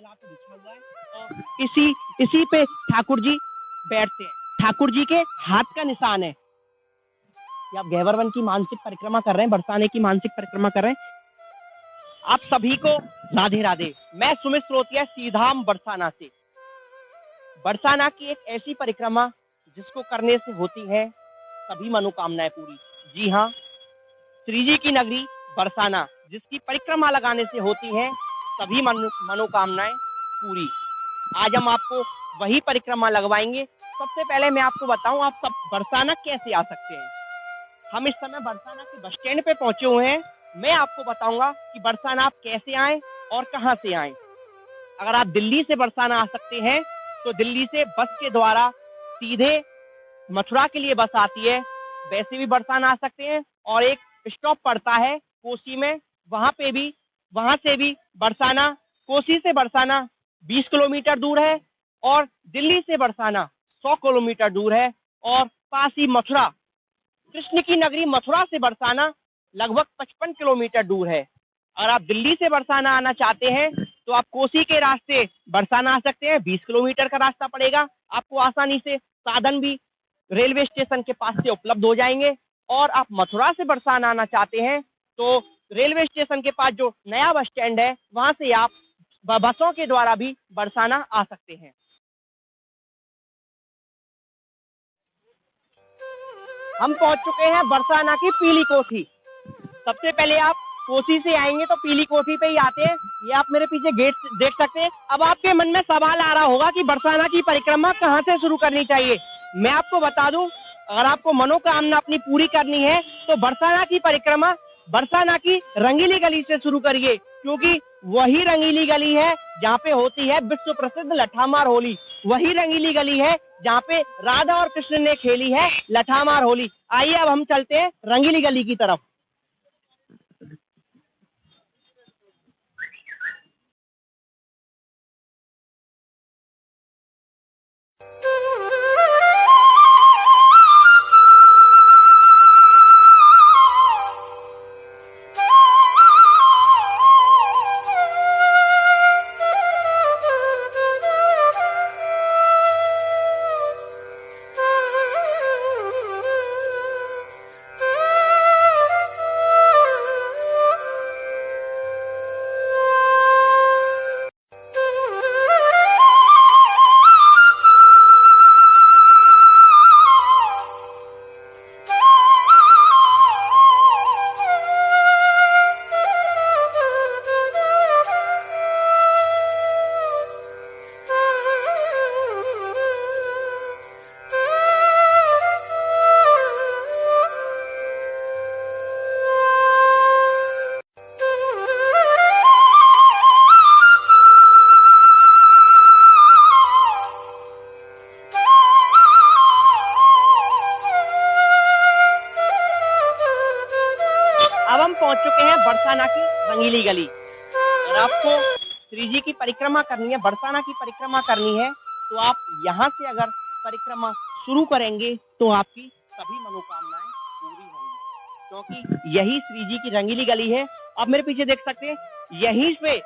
तालाब पे बिछा हुआ है और इसी पे ठाकुर जी बैठते हैं। ठाकुर जी के हाथ का निशान है कि आप गहवर वन की मानसिक परिक्रमा कर रहे हैं, बरसाने की मानसिक परिक्रमा कर रहे हैं। आप सभी को राधे राधे। मैं सुमित स्रोतिया सीधाम बरसाना से। बरसाना की एक ऐसी परिक्रमा जिसको करने से होती है सभी मनोकामनाएं पूरी। जी हाँ, श्री जी की नगरी बरसाना, जिसकी परिक्रमा लगाने से होती है सभी मनोकामनाएं पूरी। आज हम आपको वही परिक्रमा लगवाएंगे। सबसे पहले मैं आपको बताऊं आप सब बरसाना कैसे आ सकते हैं। हम इस समय बरसाना के बस स्टैंड पे पहुंचे हुए हैं। मैं आपको बताऊंगा कि बरसाना आप कैसे आए और कहां से आए। अगर आप दिल्ली से बरसाना आ सकते हैं तो दिल्ली से बस के द्वारा सीधे मथुरा के लिए बस आती है, वैसे भी बरसाना आ सकते हैं। और एक स्टॉप पड़ता है कोसी में, वहां से भी बरसाना, कोसी से बरसाना 20 किलोमीटर दूर है और दिल्ली से बरसाना 100 किलोमीटर दूर है। और पास ही मथुरा, कृष्ण की नगरी मथुरा से बरसाना लगभग 55 किलोमीटर दूर है। अगर आप दिल्ली से बरसाना आना चाहते हैं तो आप कोसी के रास्ते बरसाना आ सकते हैं। 20 किलोमीटर का रास्ता पड़ेगा। आपको आसानी से साधन भी रेलवे स्टेशन के पास से उपलब्ध हो जाएंगे। और आप मथुरा से बरसाना आना चाहते हैं तो रेलवे स्टेशन के पास जो नया बस स्टैंड है वहां से आप बसों के द्वारा भी बरसाना आ सकते हैं। हम पहुंच चुके हैं बरसाना की पीली कोठी। सबसे पहले आप कोसी से आएंगे तो पीली कोठी पे ही आते हैं। ये आप मेरे पीछे गेट देख सकते हैं। अब आपके मन में सवाल आ रहा होगा कि बरसाना की परिक्रमा कहां से शुरू करनी चाहिए। मैं आपको बता दूं, अगर आपको मनोकामना अपनी पूरी करनी है तो बरसाना की परिक्रमा बरसाना की रंगीली गली से शुरू करिए, क्योंकि वही रंगीली गली है जहाँ पे होती है विश्व प्रसिद्ध लठामार होली। वही रंगीली गली है जहाँ पे राधा और कृष्ण ने खेली है लठामार होली। आइए अब हम चलते हैं रंगीली गली की तरफ। अब हम पहुंच चुके हैं बरसाना की रंगीली गली। और आपको श्री जी की परिक्रमा करनी है, बरसाना की परिक्रमा करनी है, तो आप यहाँ से अगर परिक्रमा शुरू करेंगे तो आपकी सभी मनोकामनाएं पूरी होंगी, क्योंकि यही श्री जी की रंगीली गली है। आप मेरे पीछे देख सकते हैं, यहीं पे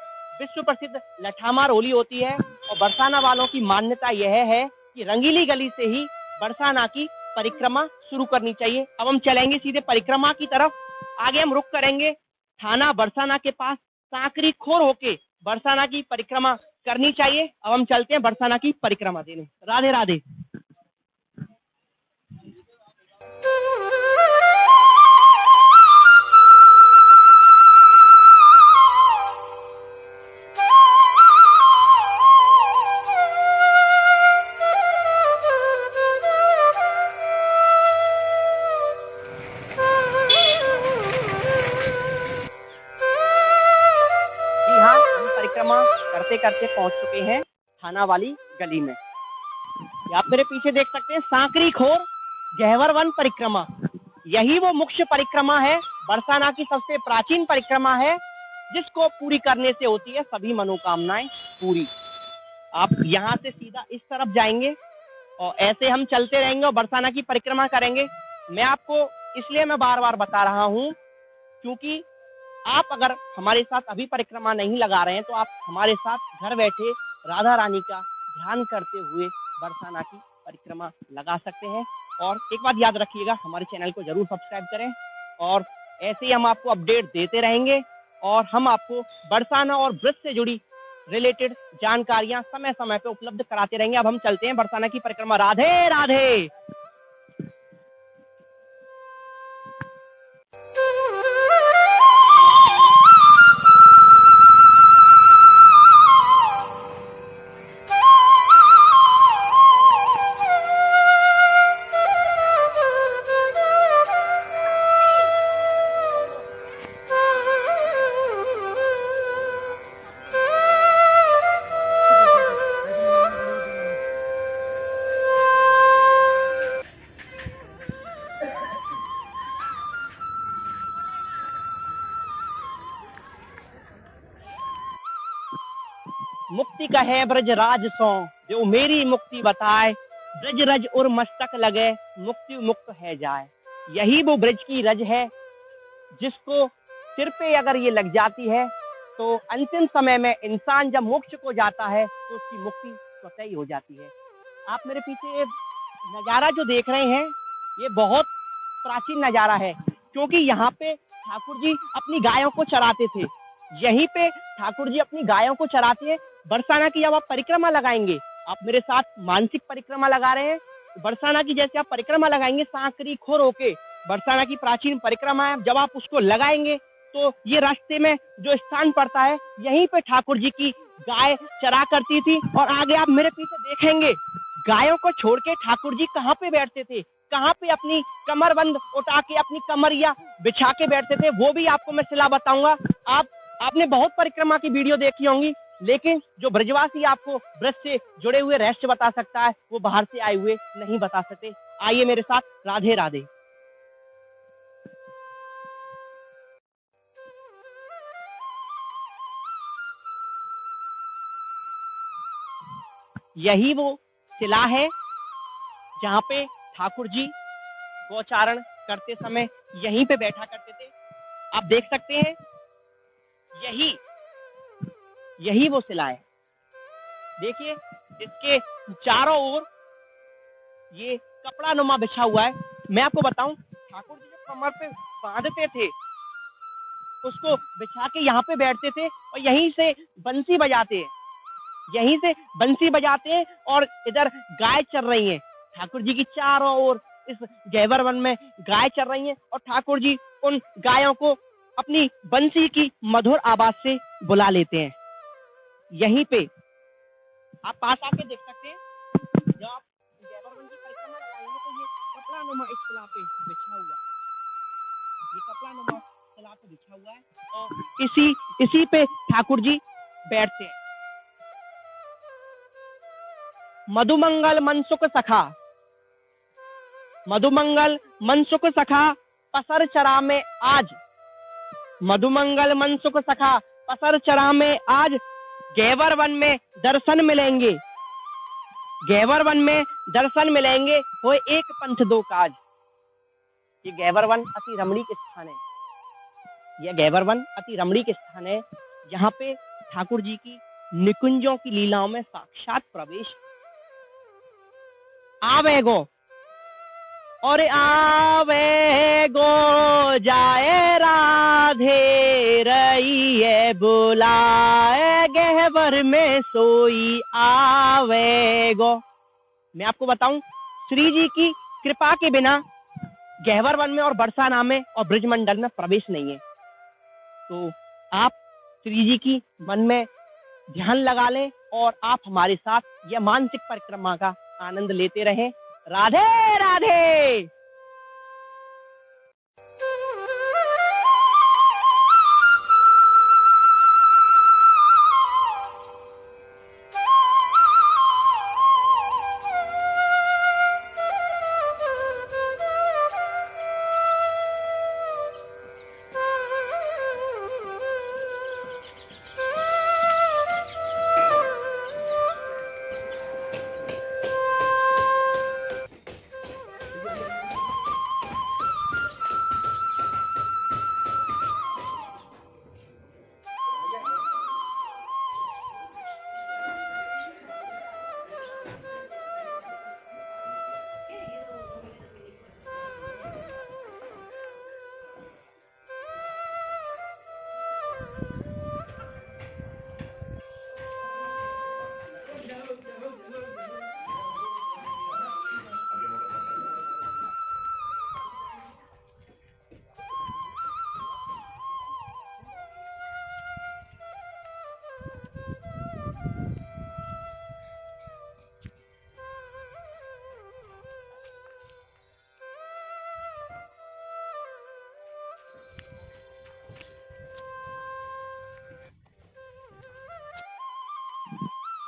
विश्व प्रसिद्ध लठामार होली होती है। और बरसाना वालों की मान्यता यह है कि रंगीली गली से ही बरसाना की परिक्रमा शुरू करनी चाहिए। अब हम चलेंगे सीधे परिक्रमा की तरफ। आगे हम रुक करेंगे थाना बरसाना के पास, सांकरी खोर होके बरसाना की परिक्रमा करनी चाहिए। अब हम चलते हैं बरसाना की परिक्रमा देने। राधे राधे। परिक्रमा करते करते पहुंच चुके हैं थाना वाली गली में। आप मेरे पीछे देख सकते हैं सांकरी खोर गहवर वन परिक्रमा। यही वो मुख्य परिक्रमा है, बरसाना की सबसे प्राचीन परिक्रमा है, जिसको पूरी करने से होती है सभी मनोकामनाएं पूरी। आप यहाँ से सीधा इस तरफ जाएंगे और ऐसे हम चलते रहेंगे और बरसाना की परिक्रमा करेंगे। मैं आपको इसलिए मैं बार बार बता रहा हूँ क्योंकि आप अगर हमारे साथ अभी परिक्रमा नहीं लगा रहे हैं तो आप हमारे साथ घर बैठे राधा रानी का ध्यान करते हुए बरसाना की परिक्रमा लगा सकते हैं। और एक बात याद रखिएगा, हमारे चैनल को जरूर सब्सक्राइब करें और ऐसे ही हम आपको अपडेट देते रहेंगे और हम आपको बरसाना और व्रत से जुड़ी रिलेटेड जानकारियां समय समय पे उपलब्ध कराते रहेंगे। अब हम चलते हैं बरसाना की परिक्रमा। राधे राधे। मुक्ति कहे ब्रज राज सो, जो मेरी मुक्ति बताए, ब्रज रज और मस्तक लगे, मुक्ति मुक्त है जाए। यही वो ब्रज की रज है जिसको सिर पे अगर ये लग जाती है तो अंतिम समय में इंसान जब मोक्ष को जाता है तो उसकी मुक्ति स्वतः ही हो जाती है। आप मेरे पीछे ये नजारा जो देख रहे हैं ये बहुत प्राचीन नजारा है, क्योंकि यहाँ पे ठाकुर जी अपनी गायों को चराते थे। यहीं पे ठाकुर जी अपनी गायों को चराते हैं। बरसाना की जब आप परिक्रमा लगाएंगे, आप मेरे साथ मानसिक परिक्रमा लगा रहे हैं, बरसाना की जैसे आप परिक्रमा लगाएंगे सांकरी खोर होके, बरसाना की प्राचीन परिक्रमा है, जब आप उसको लगाएंगे तो ये रास्ते में जो स्थान पड़ता है यहीं पे ठाकुर जी की गाय चरा करती थी। और आगे आप मेरे पीछे देखेंगे गायों को छोड़ के ठाकुर जी कहाँ पे बैठते थे, कहाँ पे अपनी कमरबंद उठा के अपनी कमरिया बिछा के बैठते थे, वो भी आपको मैं सिला बताऊंगा। आपने बहुत परिक्रमा की वीडियो देखी होंगी, लेकिन जो ब्रजवासी आपको ब्रज से जुड़े हुए रहस्य बता सकता है वो बाहर से आए हुए नहीं बता सकते। आइए मेरे साथ। राधे राधे। यही वो शिला है जहाँ पे ठाकुर जी गोचारण करते समय यहीं पे बैठा करते थे। आप देख सकते हैं यही वो शिला है। देखिए इसके चारों ओर ये कपड़ा नुमा बिछा हुआ है। मैं आपको बताऊं, ठाकुर जी जो कमर पे बांधते थे उसको बिछा के यहाँ पे बैठते थे और यहीं से बंसी बजाते हैं, यहीं से बंसी बजाते हैं और इधर गाय चर रही है। ठाकुर जी की चारों ओर इस गैवर वन में गाय चर रही हैं और ठाकुर जी उन गायों को अपनी बंसी की मधुर आवाज से बुला लेते हैं। यहीं पे आप पास आके देख सकते हैं, जब आप गैवर वन की परिक्रमा लगाएंगे तो ये कपड़ा नुमा इस शिला पे बिछा हुआ है, ये कपड़ा नुमा शिला पे बिछा हुआ है और इसी पे ठाकुर जी बैठते हैं। मधुमंगल मनसुख सखा, मधुमंगल मनसुख सखा पसर चरा में आज, मधुमंगल मनसुख सखा पसर चरा में आज, गैवर वन में दर्शन मिलेंगे, गैवर वन में दर्शन मिलेंगे, हो एक पंथ दो काज। ये गैवर वन अति रमणीक स्थान है, यह गैवर वन अति रमणीक स्थान है। यहाँ पे ठाकुर जी की निकुंजों की लीलाओं में साक्षात प्रवेश। आवेगो और आवेगो जाए राधे रही बुलाए, गहवर में सोई आवेगो। मैं आपको बताऊं, श्री जी की कृपा के बिना गहवर वन में और बरसाना में और ब्रजमंडल में प्रवेश नहीं है। तो आप श्री जी की मन में ध्यान लगा लें और आप हमारे साथ यह मानसिक परिक्रमा का आनंद लेते रहें। राधे राधे।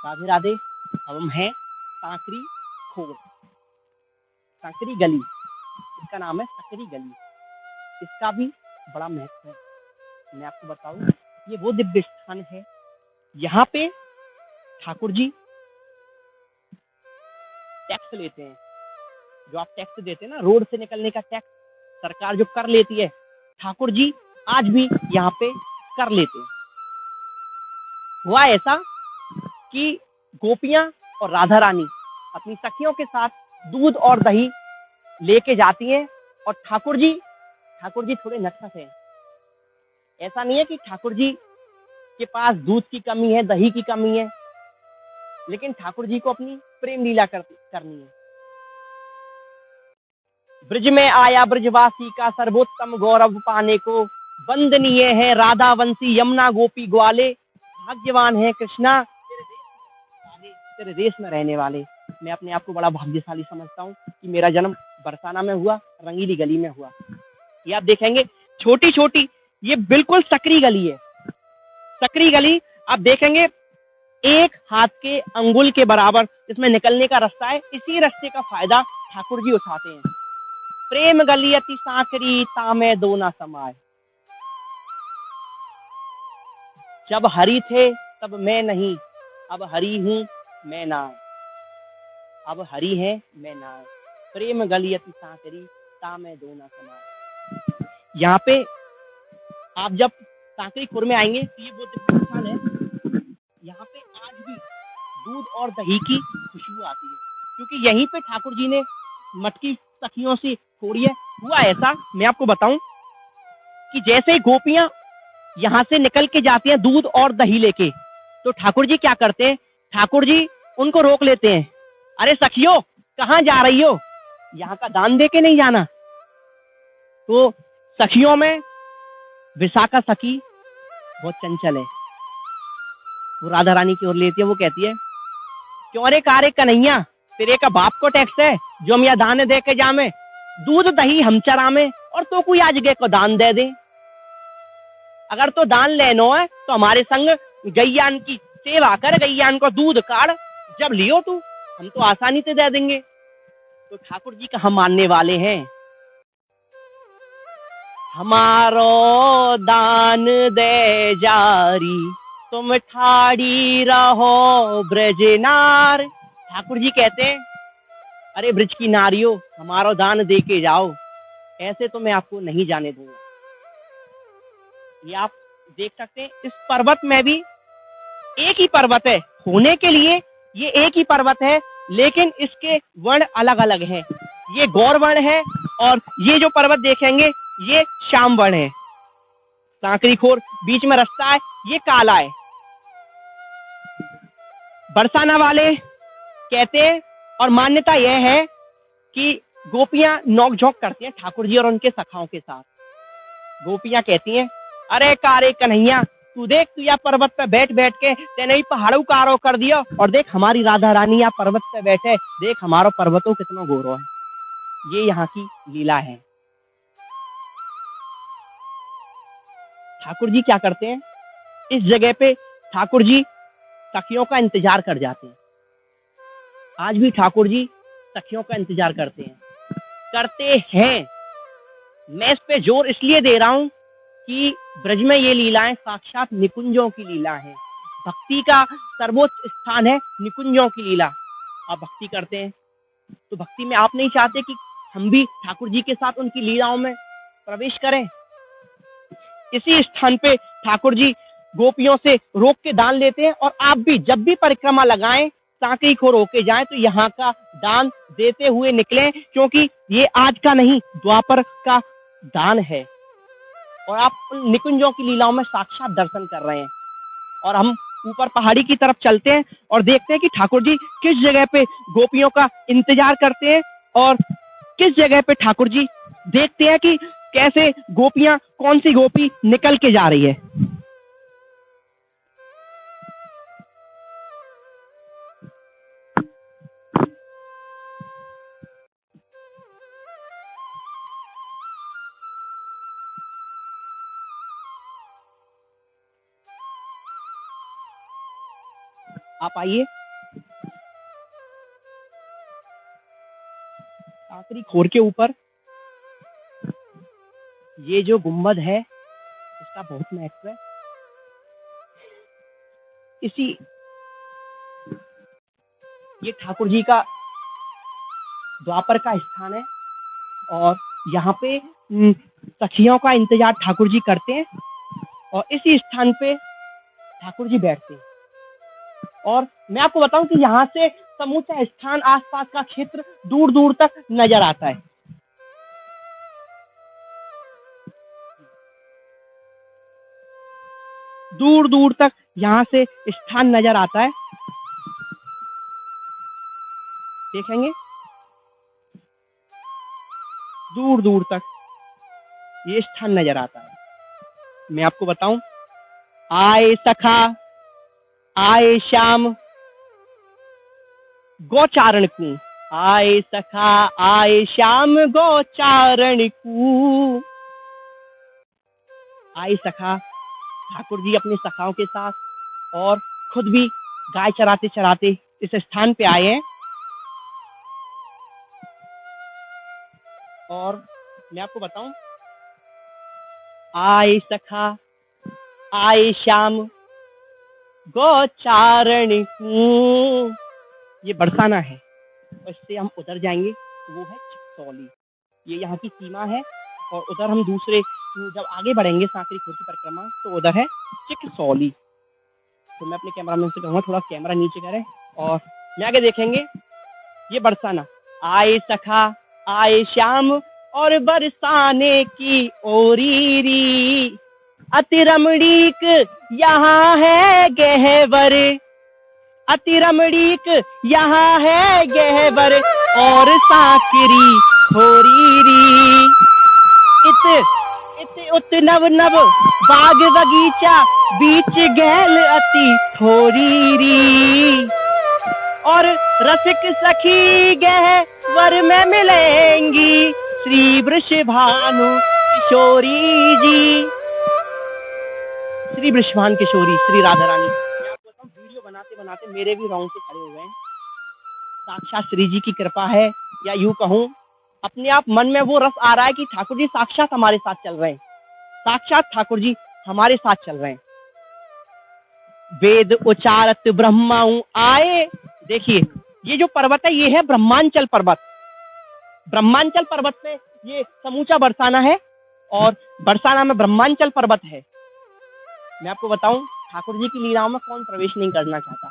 राधे राधे। अब हम हैं सांकरी खोर, सांकरी गली, इसका नाम है सकरी गली। इसका भी बड़ा महत्व है। मैं आपको बताऊं, ये वो दिव्य स्थान है, यहाँ पे ठाकुर जी टैक्स लेते हैं। जो आप टैक्स देते हैं ना, रोड से निकलने का टैक्स सरकार जो कर लेती है, ठाकुर जी आज भी यहाँ पे कर लेते हैं। हुआ ऐसा कि गोपियां और राधा रानी अपनी सखियों के साथ दूध और दही लेके जाती हैं, और ठाकुर जी थोड़े नटखट हैं। ऐसा नहीं है कि ठाकुर जी के पास दूध की कमी है, दही की कमी है, लेकिन ठाकुर जी को अपनी प्रेम लीला करनी है। ब्रज में आया ब्रजवासी का सर्वोत्तम गौरव पाने को, वंदनीय है राधा वंशी यमुना गोपी ग्वाले, भाग्यवान है कृष्णा तेरे देश में रहने वाले। मैं अपने आप को बड़ा भाग्यशाली समझता हूँ कि मेरा जन्म बरसाना में हुआ, रंगीली गली में हुआ। ये आप देखेंगे छोटी छोटी, ये बिल्कुल सकरी गली है। सकरी गली आप देखेंगे एक हाथ के अंगुल के बराबर इसमें निकलने का रास्ता है। इसी रास्ते का फायदा ठाकुर जी उठाते हैं। प्रेम गली अति सांकरी तामे दो ना समाए, जब हरि थे तब मैं नहीं, अब हरि हूं मैं ना, अब हरि है मैं ना, प्रेम गली अति सांकरी तामे दो ना समाए। यहाँ पे आप जब सांकरी खुर में आएंगे तो ये वो दिव्य स्थान है। यहाँ पे आज भी दूध और दही की खुशबू आती है, क्योंकि यहीं पे ठाकुर जी ने मटकी सखियों से फोड़ी है। हुआ ऐसा, मैं आपको बताऊं कि जैसे गोपियां यहाँ से निकल के जाती हैं दूध और दही लेके, तो ठाकुर जी क्या करते हैं, ठाकुर जी उनको रोक लेते हैं। अरे सखियों, कहाँ जा रही हो? यहाँ का दान दे के नहीं जाना। तो सखियों में विशाखा सखी बहुत चंचल है, वो राधा रानी की ओर लेती है। वो कहती है, क्यों रे कारे कन्हैया, तेरे का बाप को टैक्स है जो हम यहाँ दान दे के जामे, दूध दही हम चरामे और तो कोई आज गे को दान दे दे। अगर तो दान लेनो है तो हमारे संग गैयान की सेवा कर, गैयान को दूध काढ़, जब लियो तू हम तो आसानी से दे देंगे। तो ठाकुर जी का हम मानने वाले हैं। हमारो दान दे जारी, तुम ठाड़ी रहो ब्रजनार। ठाकुर जी कहते हैं, अरे ब्रज की नारियों, हमारो दान दे के जाओ, ऐसे तो मैं आपको नहीं जाने दूंगा। ये आप देख सकते हैं, इस पर्वत में भी एक ही पर्वत है, होने के लिए ये एक ही पर्वत है, लेकिन इसके वर्ण अलग अलग हैं। ये गौर वर्ण है और ये जो पर्वत देखेंगे ये श्याम वर्ण है। सांकरी खोर बीच में रास्ता है, ये काला है। बरसाना वाले कहते हैं और मान्यता यह है कि गोपियां नोक-झोंक करती हैं ठाकुर जी और उनके सखाओं के साथ। गोपियां कहती हैं, अरे कारे कन्हैया, तू देख, तू यहाँ पर्वत पे बैठ बैठ के तेने ही पहाड़ों का आरो कर दिया, और देख हमारी राधा रानी यहाँ पर्वत पे बैठे, देख हमारो पर्वतों कितना गौरव है। ये यहाँ की लीला है। ठाकुर जी क्या करते हैं, इस जगह पे ठाकुर जी सखियों का इंतजार कर जाते हैं। आज भी ठाकुर जी सखियों का इंतजार करते हैं। मैं इस पे जोर इसलिए दे रहा हूं कि ब्रज में ये लीलाएं साक्षात निकुंजों की लीला है। भक्ति का सर्वोच्च स्थान है निकुंजों की लीला। आप भक्ति करते हैं तो भक्ति में आप नहीं चाहते कि हम भी ठाकुर जी के साथ उनकी लीलाओं में प्रवेश करें। इसी स्थान पे ठाकुर जी गोपियों से रोक के दान लेते हैं, और आप भी जब भी परिक्रमा लगाएं सांकरी खोर होके जाएं तो यहाँ का दान देते हुए निकलें, क्योंकि ये आज का नहीं द्वापर का दान है, और आप उन निकुंजों की लीलाओं में साक्षात दर्शन कर रहे हैं। और हम ऊपर पहाड़ी की तरफ चलते हैं और देखते हैं कि ठाकुर जी किस जगह पे गोपियों का इंतजार करते हैं, और किस जगह पे ठाकुर जी देखते हैं कि कैसे गोपियां, कौन सी गोपी निकल के जा रही है। आप आइए। आखिरी खोर के ऊपर ये जो गुंबद है इसका बहुत महत्व है। इसी ये ठाकुर जी का द्वापर का स्थान है और यहाँ पे सखियों का इंतजार ठाकुर जी करते हैं और इसी स्थान पे ठाकुर जी बैठते हैं। और मैं आपको बताऊं कि यहाँ से समूचा स्थान, आसपास का क्षेत्र दूर दूर तक नजर आता है। दूर दूर तक यहाँ से स्थान नजर आता है, देखेंगे दूर दूर तक ये स्थान नजर आता है। मैं आपको बताऊं, आए सखा आए श्याम गोचारण को, आए सखा आए श्याम गोचारण को। आए सखा, ठाकुर जी अपने सखाओं के साथ और खुद भी गाय चराते चराते इस स्थान पे आए हैं। और मैं आपको बताऊं, आए सखा आए श्याम गोचारण को, ये बरसाना है और इससे हम उधर जाएंगे, वो है चिकसौली। ये यहाँ की सीमा है और उधर हम दूसरे जब आगे बढ़ेंगे सांकरी खोर की परिक्रमा तो उधर है चिकसौली। तो मैं अपने कैमरामैन से कहूँगा थोड़ा कैमरा नीचे करें और मैं आगे देखेंगे। ये बरसाना, आए सखा आए श्याम और बरसाने की ओरीरी, अति रमणीक यहाँ है गहवर, अति रमणीक यहाँ है गहवर और सांकरी खोरीरी। इत उत नव नव बाग बगीचा बीच गैल अति थोरीरी, और रसिक सखी गहवर में मिलेंगी श्री वृषभानु किशोरी जी। श्री वृषभान किशोरी, श्री राधा रानी। मैं आपको बताऊं, वीडियो बनाते बनाते मेरे भी रोंगटे खड़े हो गए। साक्षात श्री जी की कृपा है, या यूं कहूं अपने आप मन में वो रस आ रहा है कि ठाकुर जी साक्षात हमारे साथ चल रहे हैं, साक्षात ठाकुर जी हमारे साथ चल रहे हैं। वेद उचारत ब्रह्माऊ आए, देखिए ये जो पर्वत है ये है ब्रह्मांचल पर्वत। ब्रह्मांचल पर्वत पे ये समूचा बरसाना है और बरसाना में ब्रह्मांचल पर्वत है। मैं आपको बताऊं, ठाकुर जी की लीलाओं में कौन प्रवेश नहीं करना चाहता।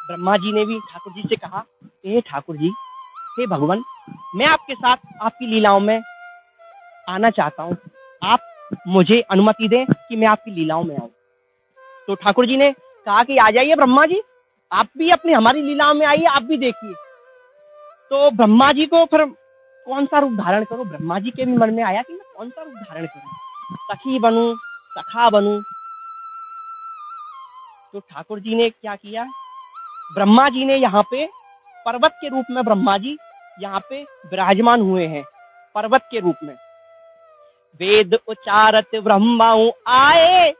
ब्रह्मा जी ने भी ठाकुर जी से कहा, हे ठाकुर जी, हे भगवान, मैं आपके साथ आपकी लीलाओं में आना चाहता हूं, आप मुझे अनुमति दें कि मैं आपकी लीलाओं में आऊं। तो ठाकुर जी ने कहा कि आ जाइए ब्रह्मा जी, आप भी अपनी हमारी लीलाओं में आइए, आप भी देखिए। तो ब्रह्मा जी को फिर कौन सा रूप धारण करूं, ब्रह्मा जी के भी मन में आया कि मैं कौन सा रूप धारण करूं, सखी बनूं, सखा बनूं। तो ठाकुर जी ने क्या किया, ब्रह्मा जी ने यहाँ पे पर्वत के रूप में ब्रह्मा जी यहाँ पे विराजमान हुए हैं, पर्वत के रूप में। वेद उचारत ब्रह्माऊ आए,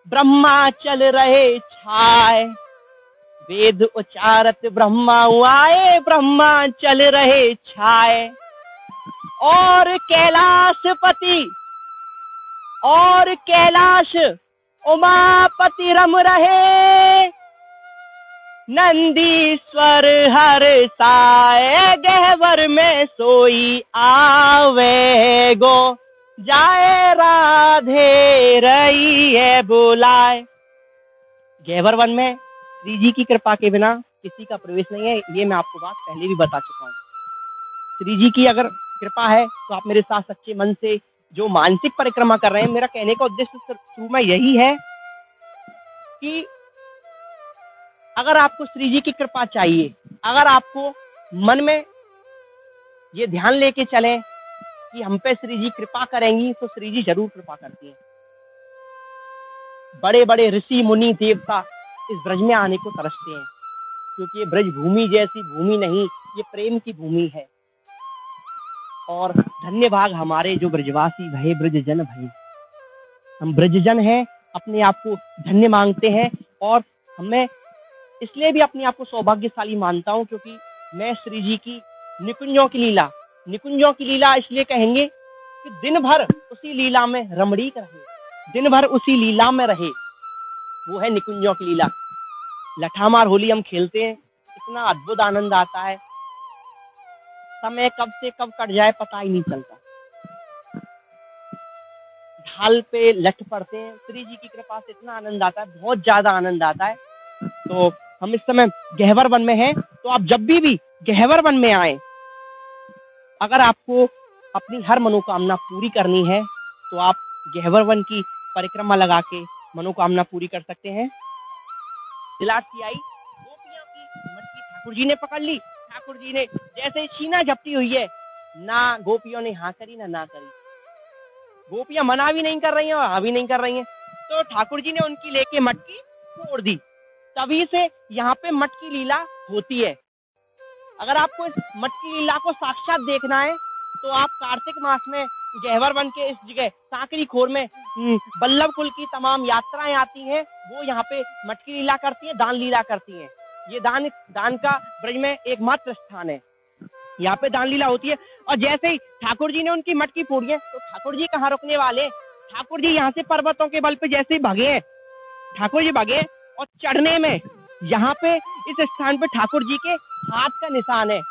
ब्रह्मा चल रहे छाए। वेद उचारत ब्रह्माऊ आए, ब्रह्मा चल रहे छाए। और कैलाशपति और कैलाश उमापति रम रहे, नंदीश्वर हर साए, गहवर में सोई आवे गो, जाए राधे रही है बुलाए। गहवर वन में श्री जी की कृपा के बिना किसी का प्रवेश नहीं है, ये मैं आपको बात पहले भी बता चुका हूँ। श्री जी की अगर कृपा है तो आप मेरे साथ सच्चे मन से जो मानसिक परिक्रमा कर रहे हैं, मेरा कहने का उद्देश्य शुरू में यही है कि अगर आपको श्री जी की कृपा चाहिए, अगर आपको मन में ये ध्यान लेके चलें कि हम पे श्री जी कृपा करेंगी, तो श्री जी जरूर कृपा करती हैं। बड़े बड़े ऋषि मुनि देवता इस ब्रज में आने को तरसते हैं, क्योंकि ये ब्रज भूमि जैसी भूमि नहीं, ये प्रेम की भूमि है। और धन्य भाग हमारे जो ब्रजवासी भये ब्रजजन भये, हम ब्रजजन हैं, अपने आप को धन्य मांगते हैं और हमें इसलिए भी अपने आप को सौभाग्यशाली मानता हूँ क्योंकि मैं श्री जी की निकुंजों की लीला इसलिए कहेंगे कि दिन भर उसी लीला में रमणीक रहे, दिन भर उसी लीला में रहे, वो है निकुंजों की लीला। लठामार होली हम खेलते हैं, इतना अद्भुत आनंद आता है, समय कब से कब कट जाए पता ही नहीं चलता। ढाल पे लठ पड़ते हैं, श्री जी की कृपा से इतना आनंद आता है, बहुत ज्यादा आनंद आता है। तो हम इस समय गहवर वन में हैं, तो आप जब भी गहवर वन में आए, अगर आपको अपनी हर मनोकामना पूरी करनी है तो आप गहवर वन की परिक्रमा लगा के मनोकामना पूरी कर सकते हैं। दिलासी आई, गोपियों की मटकी ठाकुर जी ने पकड़ ली। ठाकुर जी ने जैसे छीना झपटी हुई है, ना गोपियों ने हाँ करी ना करी। गोपियां मना भी नहीं कर रही हैं और हाँ भी नहीं कर रही हैं, तो ठाकुर जी ने उनकी लेके मटकी फोड़ दी। तभी से यहाँ पे मटकी लीला होती है। अगर आपको इस मटकी लीला को साक्षात देखना है तो आप कार्तिक मास में गहवर वन के इस जगह सांकरी खोर में बल्लभ कुल की तमाम यात्राएं आती हैं, वो यहाँ पे मटकी लीला करती है, दान लीला करती हैं। ये दान का ब्रज में एकमात्र स्थान है, यहाँ पे दान लीला होती है। और जैसे ही ठाकुर जी ने उनकी मटकी फोड़ी है तो ठाकुर जी कहाँ रुकने वाले, ठाकुर जी यहाँ से पर्वतों के बल पे जैसे ही भागे, ठाकुर जी भागे और चढ़ने में यहाँ पे इस स्थान पे ठाकुर जी के हाथ का निशान है।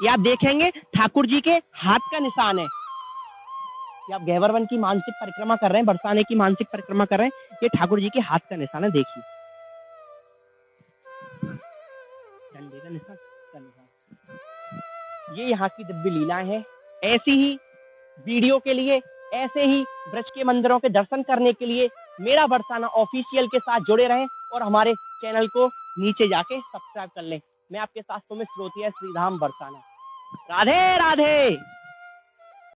ये आप देखेंगे ठाकुर जी के हाथ का निशान है। ये आप गहवर वन की मानसिक परिक्रमा कर रहे हैं, बरसाने की मानसिक परिक्रमा कर रहे हैं, ये ठाकुर जी के हाथ का निशान है। देखिए डंडे का निशान, ये यहाँ की दिव्य लीलाएं हैं। ऐसी ही वीडियो के लिए, ऐसे ही ब्रज के मंदिरों के दर्शन करने के लिए मेरा बरसाना ऑफिशियल के साथ जुड़े रहें और हमारे चैनल को नीचे जाके सब्सक्राइब कर लें। मैं आपके साथ सुमित श्रोतिया श्रीधाम बरसाना। राधे राधे।